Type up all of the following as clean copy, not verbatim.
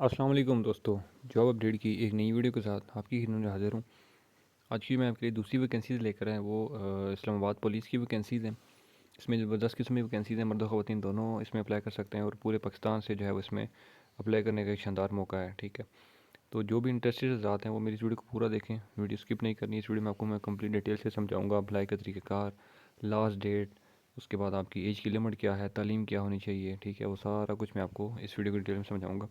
अस्सलाम वालेकुम दोस्तों। जॉब अपडेट की एक नई वीडियो के साथ आपकी खिदमत में हाज़िर हूँ। आज की मैं आपके लिए दूसरी वैकेंसीज़ लेकर आया, वो इस्लामाबाद पुलिस की वैकेंसीज़ हैं। इसमें ज़बरदस्त किस्म की वैकेंसीज़ हैं, मर्द और ख़वातीन दोनों इसमें अप्लाई कर सकते हैं और पूरे पाकिस्तान से जो है वो इसमें अप्लाई करने का एक शानदार मौका है। ठीक है, तो जो भी इंटरेस्टेड हज़रात हैं वो मेरी इस वीडियो को पूरा देखें, वीडियो स्किप नहीं करनी। इस वीडियो में आपको मैं कंप्लीट डिटेल से समझाऊँगा अप्लाई का तरीक़ाकार, लास्ट डेट, उसके बाद आपकी एज की लिमिट क्या है, तालीम क्या होनी चाहिए। ठीक है, वो सारा कुछ मैं आपको इस वीडियो को डिटेल में समझाऊँगा।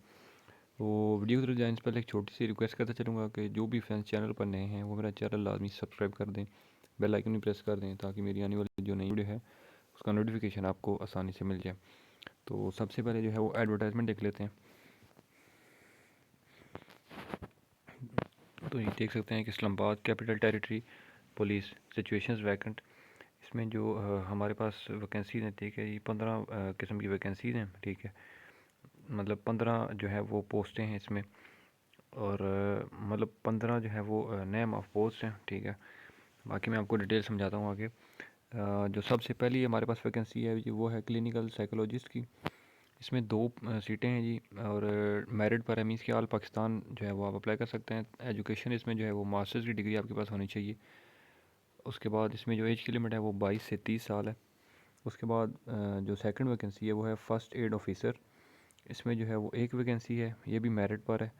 तो वीडियो की तरफ जाने से पहले एक छोटी सी रिक्वेस्ट करता चलूँगा कि जो भी फ्रेंड्स चैनल पर नए हैं वो मेरा चैनल लाजमी सब्सक्राइब कर दें, बेल आइकन भी प्रेस कर दें, ताकि मेरी आने वाली जो नई वीडियो है उसका नोटिफिकेशन आपको आसानी से मिल जाए। तो सबसे पहले जो है वो एडवर्टाइजमेंट देख लेते हैं। तो ये देख सकते हैं कि Islamabad capital territory police situations vacant. इसमें जो हमारे पास वैकेंसीज़ हैं, ठीक है, ये 15 किस्म की वैकेंसीज़ हैं। ठीक है, मतलब 15 जो है वो पोस्टें हैं इसमें, और मतलब 15 जो है वो नेम ऑफ पोस्ट हैं। ठीक है, बाकी मैं आपको डिटेल समझाता हूँ आगे। जो सबसे पहली हमारे पास वैकेंसी है जी, वो है क्लिनिकल साइकोलॉजिस्ट की। इसमें 2 सीटें हैं जी, और मेरिट पर है, मीन्स कि ऑल पाकिस्तान जो है वो आप अप्लाई कर सकते हैं। एजुकेशन इसमें जो है वो मास्टर्स की डिग्री आपके पास होनी चाहिए। उसके बाद इसमें जो एज की लिमिट है वो 22 से 30 साल है। उसके बाद जो सेकंड वैकेंसी है वो है फ़र्स्ट एड ऑफिसर। इसमें जो है वो एक वैकेंसी है, ये भी मेरिट पर है।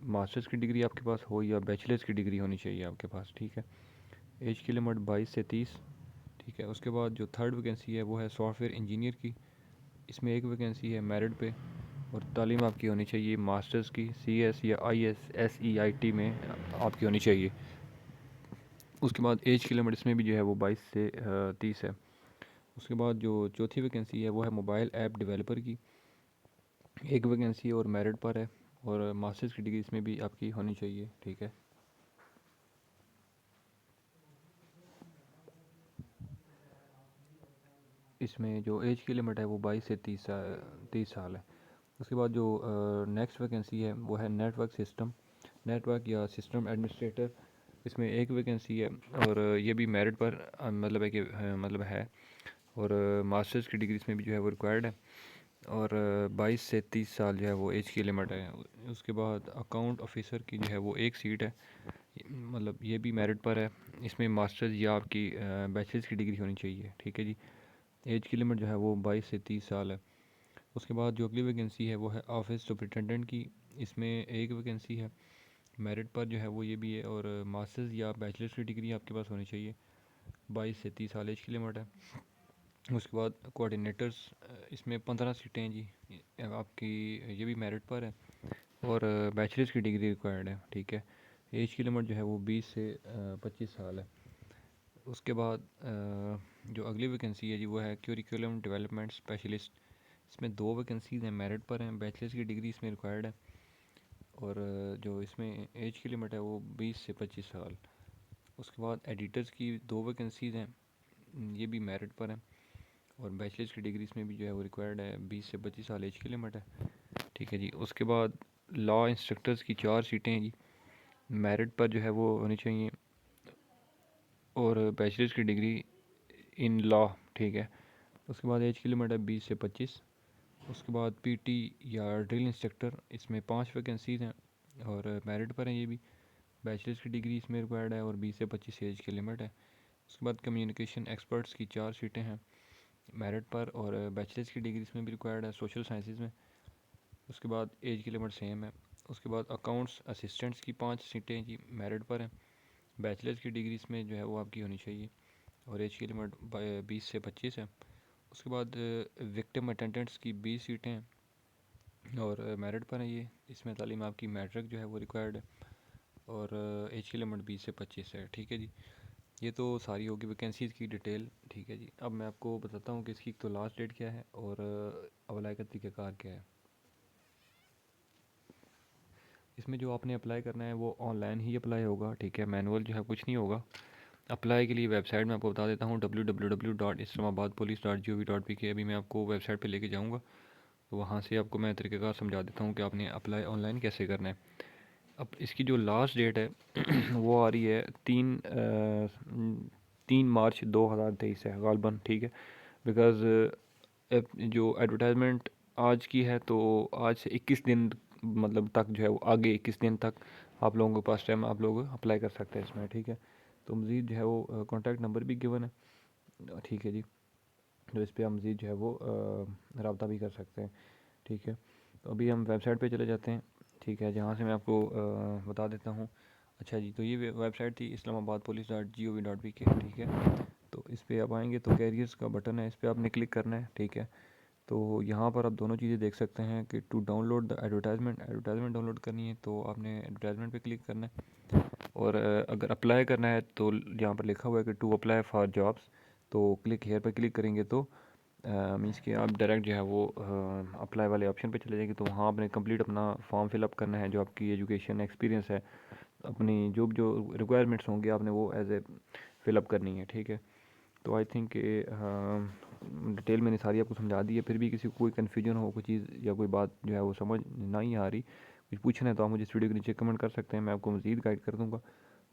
मास्टर्स की डिग्री आपके पास हो या बैचलर्स की डिग्री होनी चाहिए आपके पास। ठीक है, एज की लिमिट 22 से 30। ठीक है, उसके बाद जो थर्ड वैकेंसी है वो है सॉफ्टवेयर इंजीनियर की। इसमें एक वैकेंसी है मेरिट पे, और तालीम आपकी होनी चाहिए मास्टर्स की, CS या IS SEIT में आपकी होनी चाहिए। उसके बाद एज की लिमिट इसमें भी जो है वो 22 से 30 है। उसके बाद जो चौथी वैकेंसी है वो है मोबाइल ऐप डेवलपर की। एक वैकेंसी और मेरिट पर है, और मास्टर्स की डिग्री इसमें भी आपकी होनी चाहिए। ठीक है, इसमें जो एज की लिमिट है वो 22 से 30 साल है। उसके बाद जो नेक्स्ट वैकेंसी है वो है नेटवर्क या सिस्टम एडमिनिस्ट्रेटर। इसमें एक वैकेंसी है, और ये भी मेरिट पर मतलब है कि मतलब है, और मास्टर्स की डिग्री इसमें भी जो है वो रिक्वायर्ड है, और 22 से 30 साल जो है वो एज की लिमिट है। उसके बाद अकाउंट ऑफिसर की जो है वो एक सीट है, मतलब ये भी मेरिट पर है। इसमें मास्टर्स या आपकी बैचलर्स की डिग्री होनी चाहिए। ठीक है जी, एज की लिमिट जो है वो 22 से 30 साल है। उसके बाद जो अगली वैकेंसी है वो है ऑफिस सुपरिटेंडेंट की। इसमें एक वैकेंसी है, मेरिट पर जो है वो ये भी है, और मास्टर्स या बैचलर्स की डिग्री आपके पास होनी चाहिए। 22 से 30 साल एज की लिमिट है। उसके बाद कोऑर्डिनेटर्स, इसमें 15 सीटें हैं जी, आपकी ये भी मेरिट पर है, और बैचलर्स की डिग्री रिक्वायर्ड है। ठीक है, एज की लिमिट जो है वो 20 से 25 साल है। उसके बाद जो अगली वैकेंसी है जी वो है क्यूरिकुलम डेवलपमेंट स्पेशलिस्ट। इसमें 2 वैकेंसीज़ हैं, मेरिट पर हैं, बैचलर्स की डिग्री इसमें रिक्वायर्ड है, और जो इसमें एज की लिमिट है वो 20 से 25 साल। उसके बाद एडिटर्स की 2 वैकेंसीज़ हैं, ये भी मेरिट पर हैं, और बैचलर्स की डिग्री इसमें भी जो है वो रिक्वायर्ड है, 20 से 25 साल एज की लिमिट है। ठीक है जी, उसके बाद लॉ इंस्ट्रक्टर्स की 4 सीटें हैं जी, मेरिट पर जो है वो होनी चाहिए, और बैचलर्स की डिग्री इन लॉ। ठीक है, उसके बाद एज की लिमिट है 20 से 25। उसके बाद PT या ड्रिल इंस्ट्रक्टर, इसमें 5 वैकेंसीज़ हैं, और मेरिट पर हैं ये भी, बैचलर्स की डिग्री इसमें रिक्वायर्ड है, और 20 से 25 एज की लिमिट है। उसके बाद कम्युनिकेशन एक्सपर्ट्स की 4 सीटें हैं, मेरिट पर, और बैचलर्स की डिग्री इसमें भी रिक्वायर्ड है सोशल साइंसेज में। उसके बाद एज की लिमिट सेम है। उसके बाद अकाउंट्स असिस्टेंट्स की 5 सीटें जी, मेरिट पर हैं, बैचलर्स की डिग्री इसमें जो है वो आपकी होनी चाहिए, और एज की लिमिट 20 से 25 है। उसके बाद विक्टिम अटेंडेंट्स की 20 सीटें हैं, और मेरिट पर है ये, इसमें तालीम आपकी मैट्रिक जो है वो रिक्वायर्ड है, और एज की लिमिट 20 से 25 है। ठीक है जी, ये तो सारी होगी वैकेंसीज़ की डिटेल। ठीक है जी, अब मैं आपको बताता हूँ कि इसकी तो लास्ट डेट क्या है, और अप्लाई का तरीक़ाकार क्या है। इसमें जो आपने अप्लाई करना है वो ऑनलाइन ही अप्लाई होगा। ठीक है, मैनुअल जो है कुछ नहीं होगा। अप्लाई के लिए वेबसाइट मैं आपको बता देता हूँ, www.islamabadpolice.gov.pk। अभी मैं आपको वेबसाइट पे लेके जाऊँगा, तो वहाँ से आपको मैं तरीक़ेकार समझा देता हूँ कि आपने अप्लाई ऑनलाइन कैसे करना है। अब इसकी जो लास्ट डेट है वो आ रही है 3 मार्च 2023 है गालबन। ठीक है, बिकॉज़ जो एडवर्टाइजमेंट आज की है, तो आज से 21 दिन मतलब तक जो है वो आगे 21 दिन तक आप लोगों के पास टाइम, आप लोग अप्लाई कर सकते हैं इसमें, ठीक है। तो मज़ीद जो है वो कॉन्टैक्ट नंबर भी गिवन है, ठीक है जी, जो इस पर हम मज़ीद जो है वो रब्ता भी कर सकते हैं, ठीक है। तो अभी हम वेबसाइट पे चले जाते हैं, ठीक है, जहाँ से मैं आपको बता देता हूँ। अच्छा जी, तो ये वेबसाइट थी islamabadpolice.gov.pk, ठीक है। तो इस पर आप आएंगे तो कैरियर्स का बटन है, इस पर आपने क्लिक करना है, ठीक है। तो यहाँ पर आप दोनों चीज़ें देख सकते हैं कि to download the advertisement download करनी है तो आपने एडवर्टाइजमेंट पे क्लिक करना है। और अगर अप्लाई करना है तो यहाँ पर लिखा हुआ है कि टू अप्लाई फॉर जॉब्स, तो क्लिक हेयर पर क्लिक करेंगे तो मीन्स कि आप डायरेक्ट जो है वो अप्लाई वाले ऑप्शन पे चले जाएंगे। तो वहाँ आपने कंप्लीट अपना फॉर्म फिलअप करना है, जो आपकी एजुकेशन एक्सपीरियंस है, अपनी जो रिक्वायरमेंट्स होंगी आपने वो एज ए फिलअप करनी है, ठीक है। तो आई थिंक डिटेल मैंने सारी आपको समझा दी है। फिर भी किसी को कोई कन्फ्यूजन हो, कोई चीज़ या कोई बात जो है वो समझ नहीं आ रही, कुछ पूछना है तो आप मुझे इस वीडियो के नीचे कमेंट कर सकते हैं, मैं आपको मज़ीद गाइड कर दूँगा।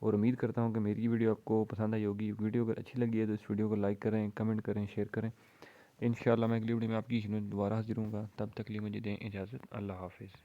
और उम्मीद करता हूँ कि मेरी वीडियो आपको पसंद आई होगी। वीडियो अगर अच्छी लगी है तो इस वीडियो को लाइक करें, कमेंट करें, शेयर करें। इंशाल्लाह मैं अगली वीडियो में आपकी दोबारा हाजिर हूँगा, तब तक के लिए मुझे दें इजाज़त। अल्लाह हाफ़िज़।